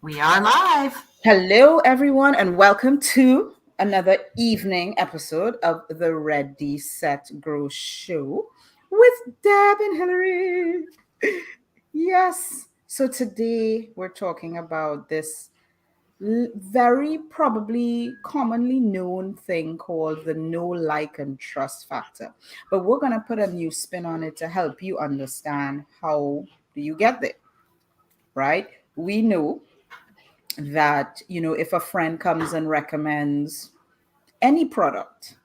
We are live. Hello, everyone, and welcome to another evening episode of the Ready, Set, Grow show with Deb and Hillary. Yes, so today we're talking about this very probably commonly known thing called the know, like, and trust factor. But we're going to put a new spin on it to help you understand how do you get there, right? We know that if a friend comes and recommends any product,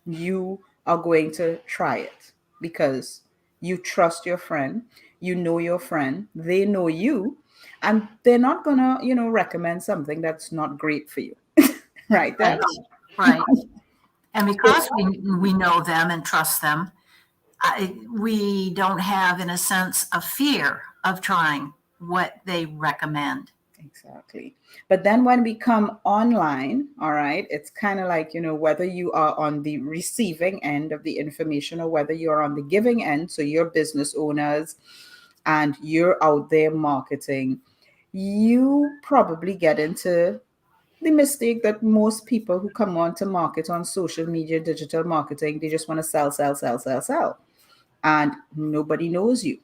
you are going to try it because you trust your friend, you know your friend, they know you, and they're not gonna recommend something that's not great for you. Right Right. there. Right. And So because we know them and trust them, we don't have, in a sense, a fear of trying what they recommend. exactly. But then when we come online, all right, it's kind of like, whether you are on the receiving end of the information or whether you're on the giving end, so you're business owners and you're out there marketing, you probably get into the mistake that most people who come on to market on social media, digital marketing, they just want to sell, sell, sell, sell, sell. And nobody knows you.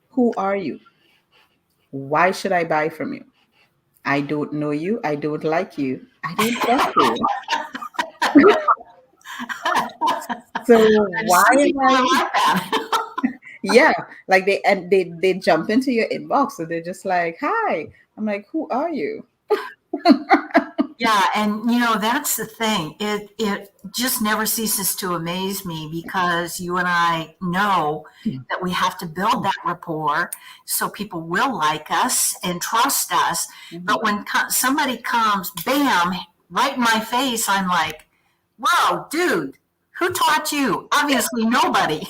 Who are you? Why should I buy from you? I don't know you. I don't like you. I don't trust you. So I've why seen am people I? like that. Yeah, like they jump into your inbox, so they're just like, "Hi." I'm like, "Who are you?" Yeah, and that's the thing. It just never ceases to amaze me because you and I know that we have to build that rapport so people will like us and trust us. Mhm. But when somebody comes, bam, right in my face, I'm like, "Whoa, dude, who taught you? Obviously nobody."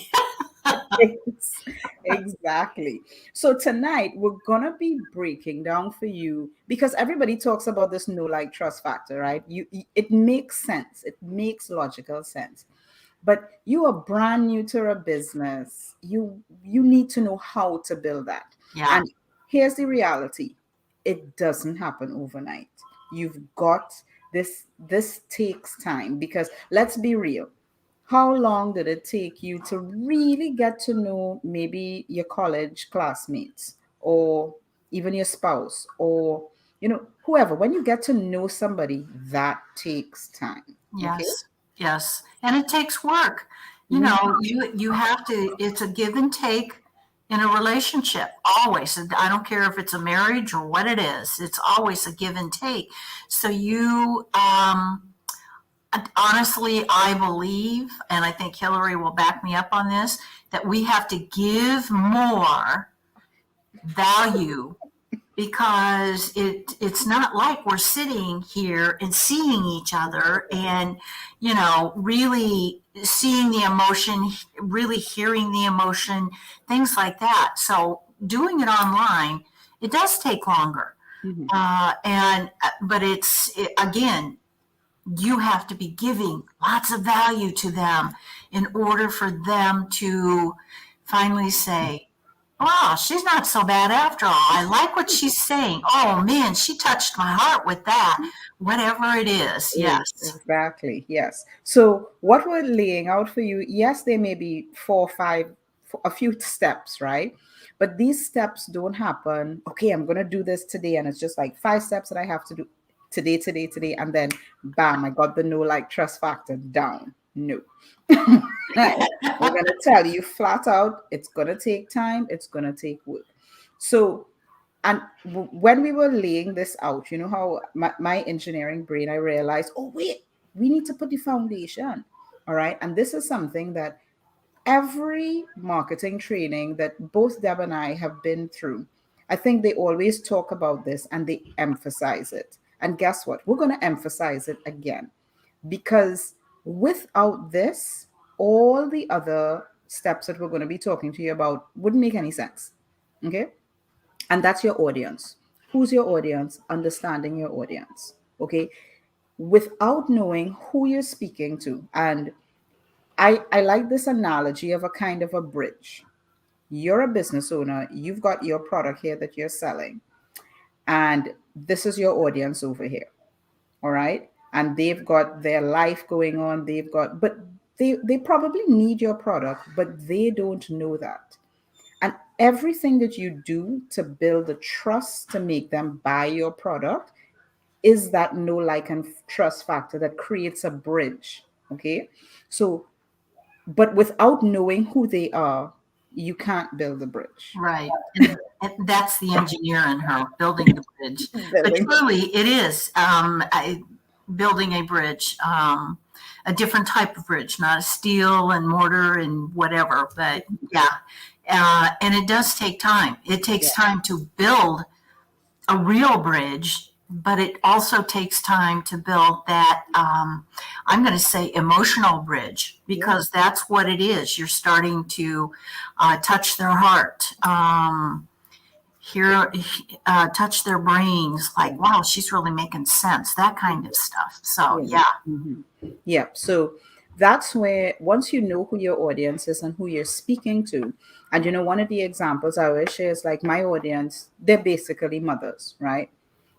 Exactly. So tonight we're gonna be breaking down for you because everybody talks about this no like trust factor, right? It makes sense. It makes logical sense. But you are brand new to a business. You need to know how to build that. Yeah. And here's the reality. It doesn't happen overnight. You've got this takes time because let's be real, how long did it take you to really get to know maybe your college classmates or even your spouse or whoever? When you get to know somebody, that takes time. Okay. Yes, yes, and it takes work. Mhm. You have to. It's a give and take in a relationship always. And I don't care if it's a marriage or what it is. It's always a give and take. So honestly, I believe, and I think Hillary will back me up on this, that we have to give more value because it's not like we're sitting here and seeing each other and really seeing the emotion, really hearing the emotion, things like that. So doing it online, it does take longer. Mhm. And but again, you have to be giving lots of value to them in order for them to finally say, "Oh, she's not so bad after all. I like what she's saying. Oh man, she touched my heart with that." Whatever it is, yes. Exactly. Yes. So what we're laying out for you, yes, there may be four, five, a few steps, right? But these steps don't happen. Okay, I'm gonna do this today, and it's just like five steps that I have to do today, today, today, and then bam, I got the no like trust factor down. No. Right. We're gonna tell you flat out, it's gonna take time, it's gonna take work. So and when we were laying this out, you know how my engineering brain, I realized, oh wait, we need to put the foundation. All right. And this is something that every marketing training that both Deb and I have been through, I think they always talk about this and they emphasize it. And guess what? We're going to emphasize it again because without this, all the other steps that we're going to be talking to you about wouldn't make any sense. Okay. And that's your audience. Who's your audience? Understanding your audience. Okay. Without knowing who you're speaking to. And I like this analogy of a kind of a bridge. You're a business owner, you've got your product here that you're selling. and this is your audience over here. All right. And they've got their life going on. But they probably need your product, but they don't know that. And everything that you do to build the trust to make them buy your product is that know, like, and trust factor that creates a bridge. Okay. So, but without knowing who they are, you can't build a bridge. Right. And that's the engineer in her building the bridge. But Building. truly, it is building a bridge, a different type of bridge, not a steel and mortar and whatever. But yeah, and it does take time. It takes time to build a real bridge, but it also takes time to build that, I'm going to say, emotional bridge, because that's what it is. You're starting to touch their heart, hear, touch their brains, like, wow, she's really making sense, that kind of stuff. So, yeah. Mm-hmm. Yeah. So that's where, once you know who your audience is and who you're speaking to, and one of the examples I always share is like my audience, they're basically mothers, right?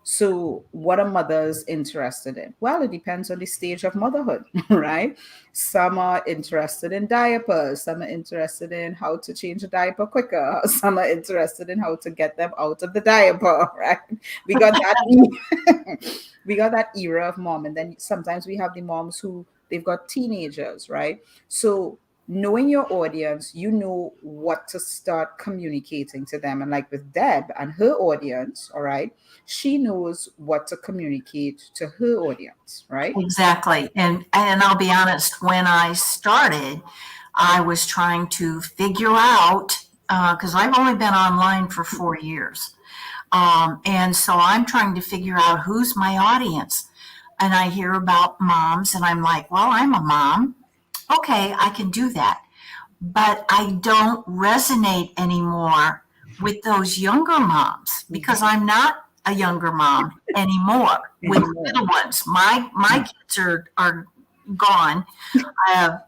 So what are mothers interested in? Well, it depends on the stage of motherhood, right? Some are interested in diapers, some are interested in how to change a diaper quicker, some are interested in how to get them out of the diaper, right? We got that we got that era of mom, and then sometimes we have the moms who they've got teenagers, right? So knowing your audience, you know what to start communicating to them. And like with Deb and her audience, all right, she knows what to communicate to her audience, right? Exactly. And I'll be honest, when I started, I was trying to figure out, because I've only been online for 4 years. And so I'm trying to figure out who's my audience. And I hear about moms, and I'm like, well, I'm a mom. Okay, I can do that. But I don't resonate anymore with those younger moms, because I'm not a younger mom anymore with little ones. My kids are gone. I have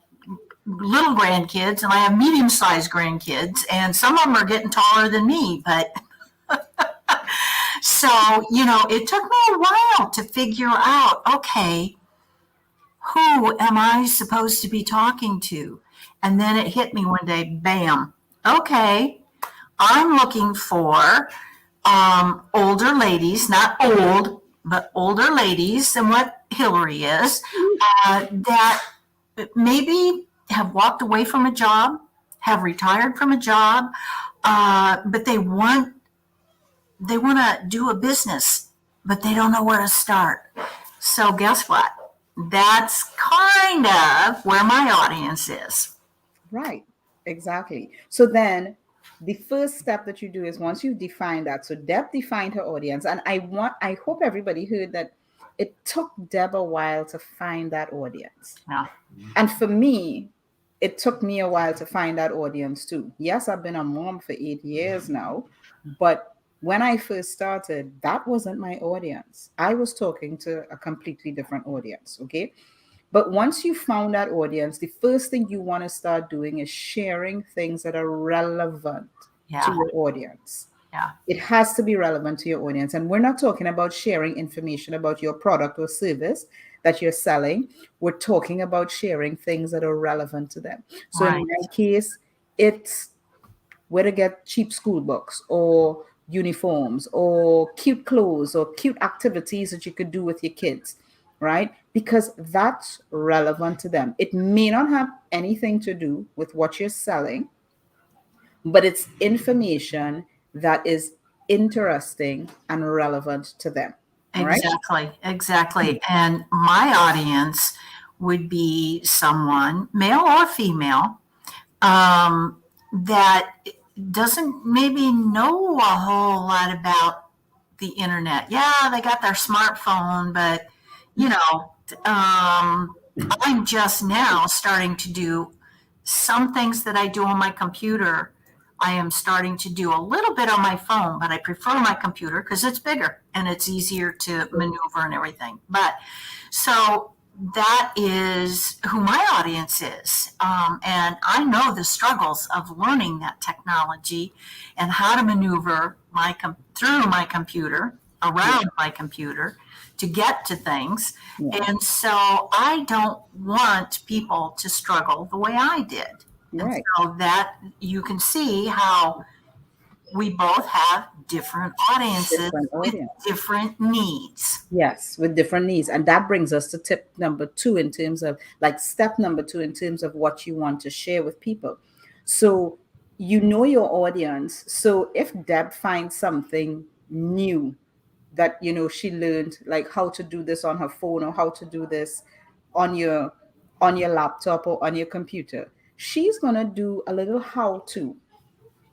little grandkids and I have medium-sized grandkids, and some of them are getting taller than me. But so, it took me a while to figure out, okay, who am I supposed to be talking to? And then it hit me one day, bam. Okay, I'm looking for older ladies, not old, but older ladies than what Hillary is, that maybe have walked away from a job, have retired from a job, but they want to do a business, but they don't know where to start. So guess what? That's kind of where my audience is. Right. Exactly. So then the first step that you do is, once you define that, so Deb defined her audience, and I hope everybody heard that it took Deb a while to find that audience. Yeah. And for me, it took me a while to find that audience too. Yes, I've been a mom for 8 years now, but when I first started, that wasn't my audience. I was talking to a completely different audience. Okay. But once you found that audience, the first thing you want to start doing is sharing things that are relevant to your audience. Yeah. It has to be relevant to your audience. And we're not talking about sharing information about your product or service that you're selling. We're talking about sharing things that are relevant to them. So in my case, it's where to get cheap school books or uniforms or cute clothes or cute activities that you could do with your kids, right? Because that's relevant to them. It may not have anything to do with what you're selling, but it's information that is interesting and relevant to them. Exactly. Right? Exactly. And my audience would be someone, male or female, that doesn't maybe know a whole lot about the internet. Yeah, they got their smartphone, but I'm just now starting to do some things that I do on my computer. I am starting to do a little bit on my phone, but I prefer my computer because it's bigger and it's easier to maneuver and everything. But so that is who my audience is. And I know the struggles of learning that technology and how to maneuver through my computer. Yeah. around my computer to get to things. Yeah. And so I don't want people to struggle the way I did. And Right. so that you can see how we both have different audiences Different with audience. different needs. Yes, with different needs. And that brings us to tip number two in terms of like step number two in terms of what you want to share with people. So you know your audience. So if Deb finds something new that she learned, like how to do this on her phone or how to do this on your laptop or on your computer, she's gonna do a little how to,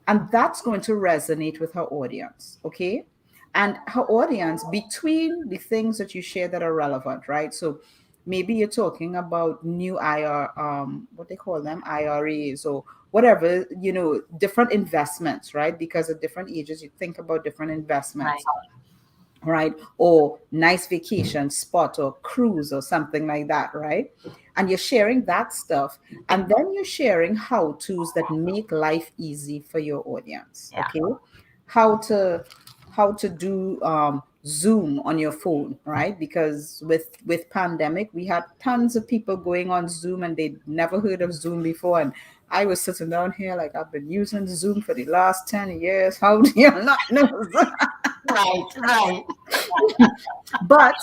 and that's going to resonate with her audience. Okay, and her audience, between the things that you share that are relevant, right? So maybe you're talking about new what they call them, IRAs or whatever, different investments, right? Because at different ages you think about different investments, Right. right? Or nice vacation spot or cruise or something like that, right? And you're sharing that stuff. And then you're sharing how to's that make life easy for your audience. Yeah. Okay. How to do Zoom on your phone, right? Because with pandemic, we had tons of people going on Zoom and they'd never heard of Zoom before. And I was sitting down here like, I've been using Zoom for the last 10 years. How do you not know Zoom? Right. Right. But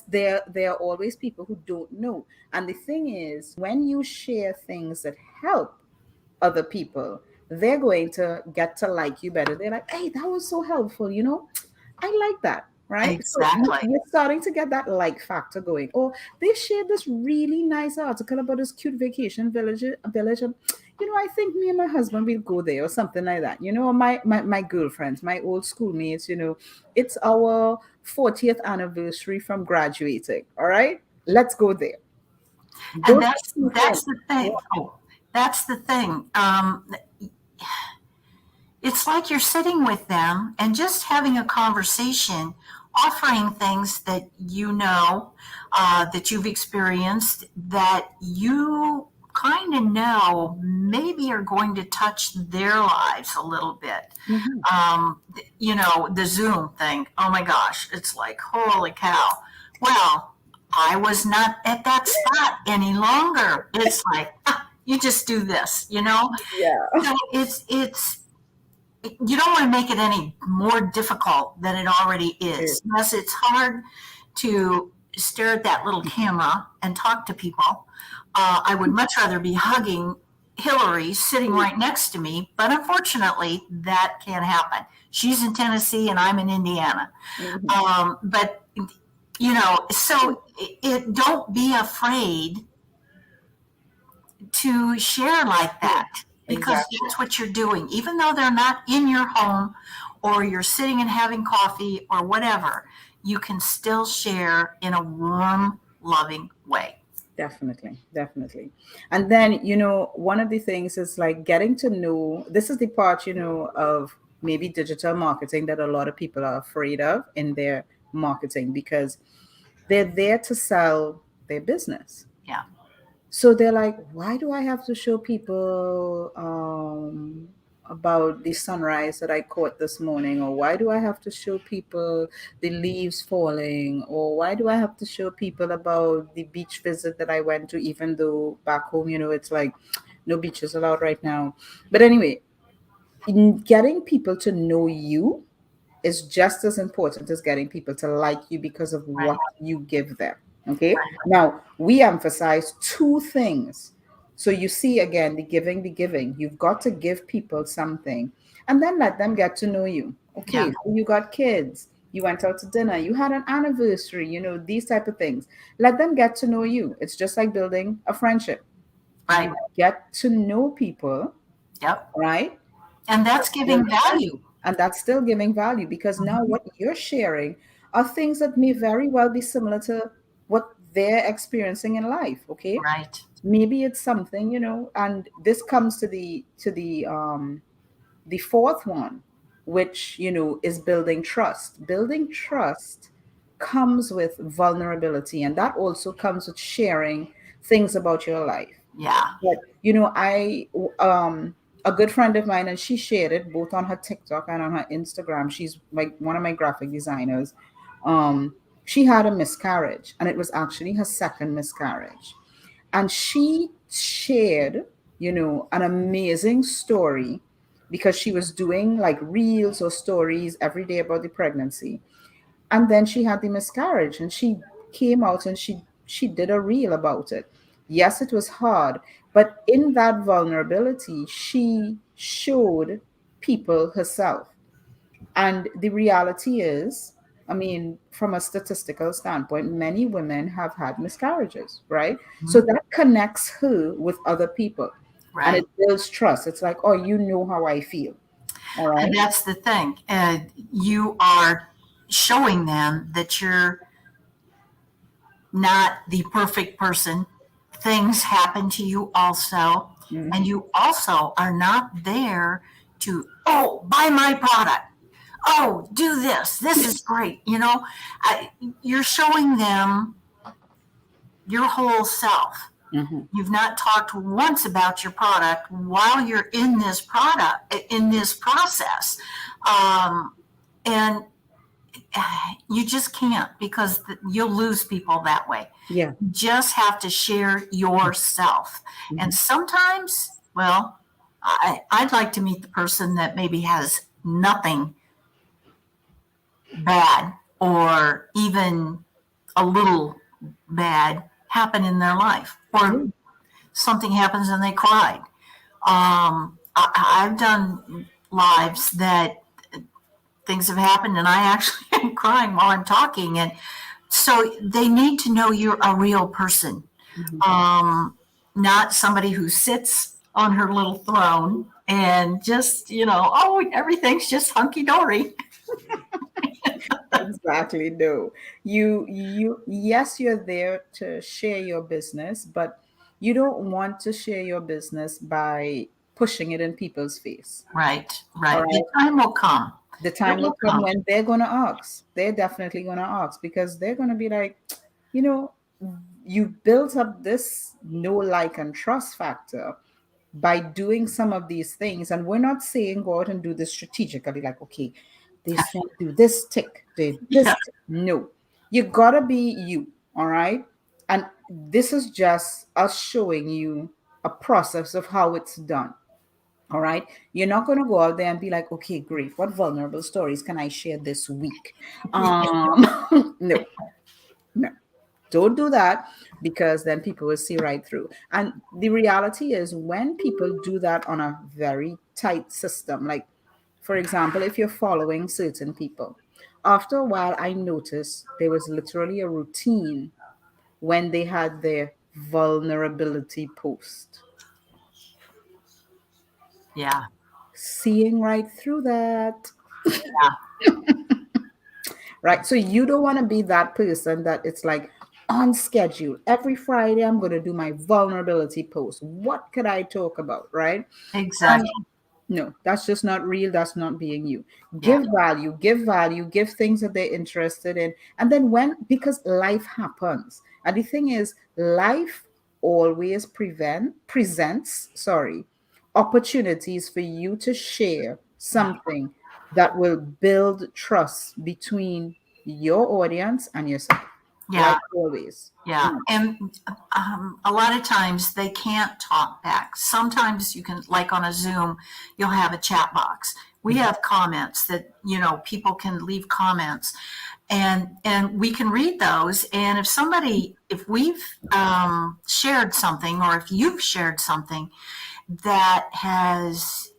there are always people who don't know. And the thing is, when you share things that help other people, they're going to get to like you better. They're like, hey, that was so helpful, I like that. Right. So Exactly. you're starting to get that like factor going. Or they shared this really nice article about this cute vacation village. And I think me and my husband will go there or something like that. Or my girlfriends, my old schoolmates, it's our 40th anniversary from graduating. All right. Let's go there. And Those that's two that's things. the thing. Oh, that's the thing. It's like you're sitting with them and just having a conversation, offering things that that you've experienced, that you kind of know maybe are going to touch their lives a little bit. Mhm. The Zoom thing. Oh my gosh, it's like, holy cow. Well, I was not at that spot any longer. It's like, you just do this. Yeah. So you don't want to make it any more difficult than it already is. Yes, it's hard to stare at that little camera and talk to people. I would much rather be hugging Hillary sitting right next to me, but unfortunately, that can't happen. She's in Tennessee and I'm in Indiana. Mhm. But so don't be afraid to share like that, because Exactly. that's what you're doing. Even though they're not in your home or you're sitting and having coffee or whatever, you can still share in a warm, loving way. Definitely, definitely. And then, one of the things is like getting to know, this is the part, of maybe digital marketing that a lot of people are afraid of in their marketing because they're there to sell their business. Yeah. So they're like, why do I have to show people about the sunrise that I caught this morning? Or why do I have to show people the leaves falling? Or why do I have to show people about the beach visit that I went to, even though back home, it's like no beaches allowed right now. But anyway, in getting people to know you is just as important as getting people to like you because of Right. what you give them. Okay. Now, we emphasize two things. So you see again, the giving, the giving. You've got to give people something and then let them get to know you. Yeah. Okay. So you got kids, you went out to dinner, you had an anniversary, these type of things. Let them get to know you. It's just like building a friendship. Right. You get to know people, Yep. right? And that's giving value. And that's still giving value because now Mhm. what you're sharing are things that may very well be similar to what they're experiencing in life. Okay. Right. Maybe it's something, and this comes to the fourth one, which is building trust. Building trust comes with vulnerability, and that also comes with sharing things about your life. Yeah. But I a good friend of mine, and she shared it both on her TikTok and on her Instagram. She's like one of my graphic designers. She had a miscarriage, and it was actually her second miscarriage. And she shared, an amazing story because she was doing like reels or stories every day about the pregnancy. And then she had the miscarriage, and she came out and she did a reel about it. Yes, it was hard, but in that vulnerability she showed people herself. And the reality is, I mean, from a statistical standpoint, many women have had miscarriages, right? So Mhm. that connects her with other people, and Right. it builds trust. It's like, oh, you know how I feel. All And right. that's the thing. You are showing them that you're not the perfect person. Things happen to you also. And Mhm. you also are not there to, oh, buy my product. Oh, do this. This is great. You're showing them your whole self. Mhm. You've not talked once about your product while you're in this process. And you just can't because you'll lose people that way. Yeah. You just have to share yourself. And Mhm. sometimes, well, I'd like to meet the person that maybe has nothing bad or even a little bad happen in their life, or Yeah. something happens and they cried. I've done lives that things have happened and I actually am crying while I'm talking. And so they need to know you're a real person, Mhm. um, not somebody who sits on her little throne and just, oh, everything's just hunky dory. Exactly. No. Yes, you're there to share your business, but you don't want to share your business by pushing it in people's face. Right, All right. The right. time will come. The It time will will come come. when they're gonna ask. They're definitely gonna ask because they're gonna be like, you know, you built up this no like and trust factor by doing some of these things. And we're not saying go out and do this strategically, like, okay, this one do this tick, do this Yeah, tick. No, you gotta be you, all right? And this is just us showing you a process of how it's done. All right. You're not going to go out there and be like, okay, great. What vulnerable stories can I share this week? No, no, don't do that because then people will see right through. And the reality is, when people do that on a very tight system, like, for example, if you're following certain people, after a while, I noticed there was literally a routine when they had their vulnerability post. yeah, Seeing right through that. yeah. Right? So you don't want to be that person that it's like on schedule. Every Friday, I'm going to do my vulnerability post. What could I talk about? Right? Exactly. No, that's just not real. That's not being you. Yeah, Give value, give things that they're interested in. And then because life happens. And the thing is, life always presents, opportunities for you to share yeah. something that will build trust between your audience and yourself. Yeah, Like always. yeah. And a lot of times they can't talk back. Sometimes you can, like on a Zoom, you'll have a chat box. We Mhm. have comments that, people can leave comments, and we can read those. And if we've shared something, or if you've shared something that has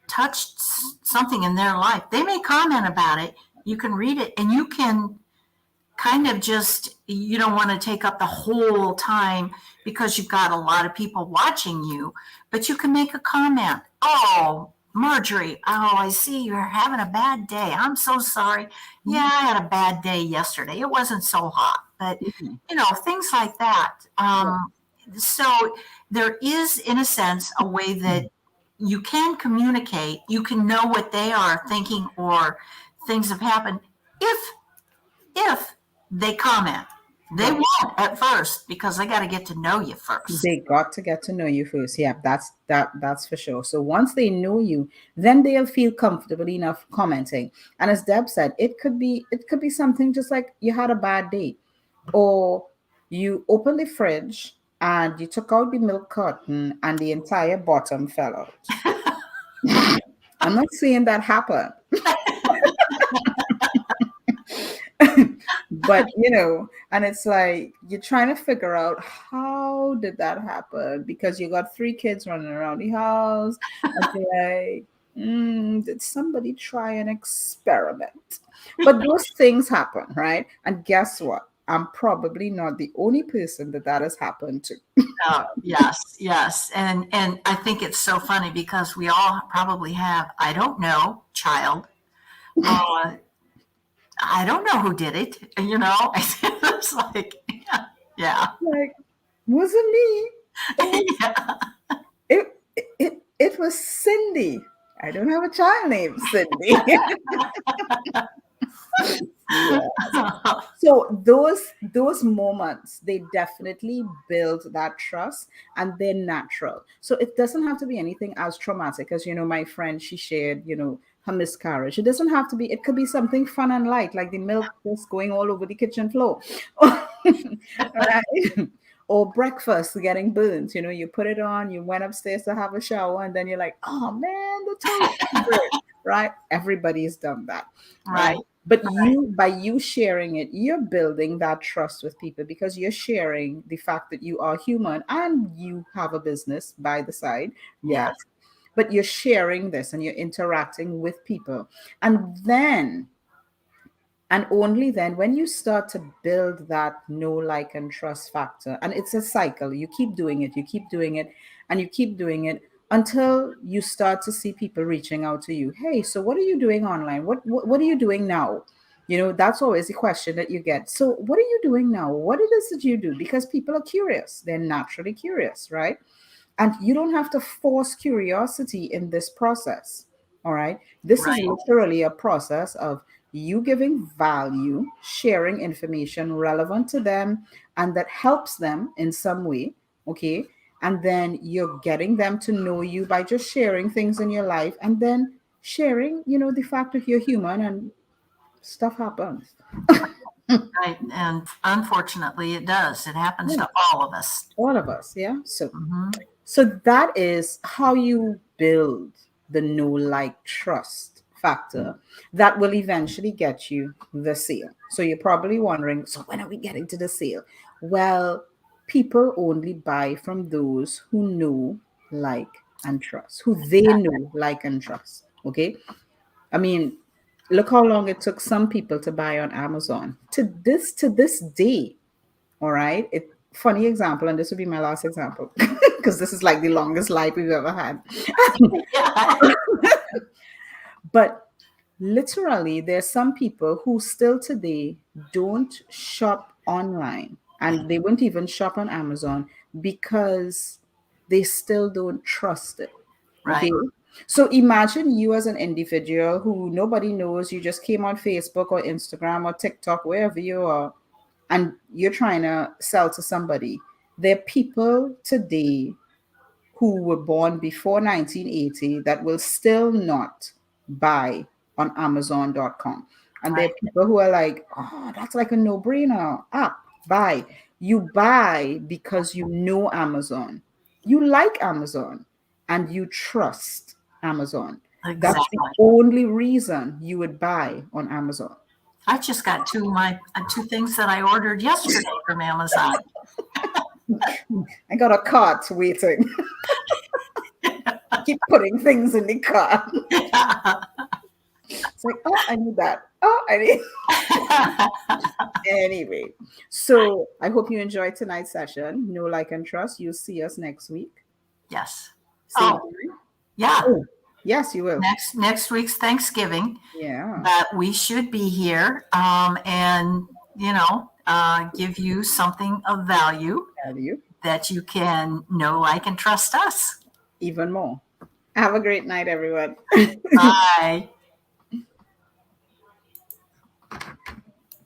touched something in their life, they may comment about it. You can read it, and you can kind of just, you don't want to take up the whole time because you've got a lot of people watching you, but you can make a comment. Oh, Marjorie, oh, I see you're having a bad day. I'm so sorry. Yeah, I had a bad day yesterday. It wasn't so hot, but Mhm. things like that. Yeah. So there is, in a sense, a way that you can communicate. You can know what they are thinking, or things have happened if they comment. They won't at first because they got to get to know you first. They got to get to know you first. Yeah, that's for sure. So once they know you, then they'll feel comfortable enough commenting. And as Deb said, it could be something just like you had a bad day, or you opened the fridge and you took out the milk carton and the entire bottom fell out. I'm not saying that happened. But and it's like you're trying to figure out how did that happen, because you got three kids running around the house, and you're like, did somebody try an experiment? But those things happen, right? And guess what? I'm probably not the only person that has happened to. Yes, yes, and I think it's so funny because we all probably have, I don't know, child. Uh, I don't know who did it. It's like, yeah, yeah, Like, wasn't me. It was yeah. it was Cindy. I don't have a child named Cindy. Yeah. So those moments, they definitely build that trust, and they're natural. So it doesn't have to be anything as traumatic as my friend, she shared her miscarriage. It doesn't have to be. It could be something fun and light, like the milk just going all over the kitchen floor. Right? Or breakfast getting burnt. You put it on, you went upstairs to have a shower, and then you're like, oh man, the toast is burnt. Right? Everybody's done that. Right? Right, But by you sharing it, you're building that trust with people, because you're sharing the fact that you are human and you have a business by the side. yes, Yes. But you're sharing this and you're interacting with people. And only then, when you start to build that know, like, and trust factor, and it's a cycle, you keep doing it, you keep doing it, and you keep doing it until you start to see people reaching out to you. Hey, so what are you doing online? What are you doing now? That's always the question that you get. So, what are you doing now? What it is that you do? Because people are curious, they're naturally curious, right? And you don't have to force curiosity in this process. All right. This is right, literally a process of you giving value, sharing information relevant to them and that helps them in some way. Okay. And then you're getting them to know you by just sharing things in your life, and then sharing, the fact that you're human and stuff happens. right. And unfortunately, it does. It happens Yeah. to all of us. All of us. Yeah. So Hmm. So that is how you build the know, like, trust factor that will eventually get you the sale. So you're probably wondering, so when are we getting to the sale? Well, people only buy from those who know, like, and trust, who they know, like, and trust. Okay. I mean, look how long it took some people to buy on Amazon. To this day, all right. Funny example, and this would be my last example because this is like the longest life we've ever had. Yeah. But literally, there's some people who still today don't shop online, and they won't even shop on Amazon because they still don't trust it. Okay. Right, So imagine you as an individual who nobody knows, you just came on Facebook or Instagram or TikTok, wherever you are, and you're trying to sell to somebody. There are people today who were born before 1980 that will still not buy on Amazon.com. And there right. are people who are like, oh, that's like a no brainer. Buy. You buy because you know Amazon, you like Amazon, and you trust Amazon. That's the Exactly. only reason you would buy on Amazon. I just got two things that I ordered yesterday from Amazon. I got a cart waiting. Keep putting things in the cart. It's like, oh, I need that. Oh, I need. Anyway, so I hope you enjoyed tonight's session. Know, like, and trust. You'll see us next week. Yes. Same Oh, time. yeah. Oh, yes, you will. Next week's Thanksgiving, Yeah. but we should be here, and give you something of value Have you that you can know, like, and trust us. even more. Have a great night, everyone. Bye.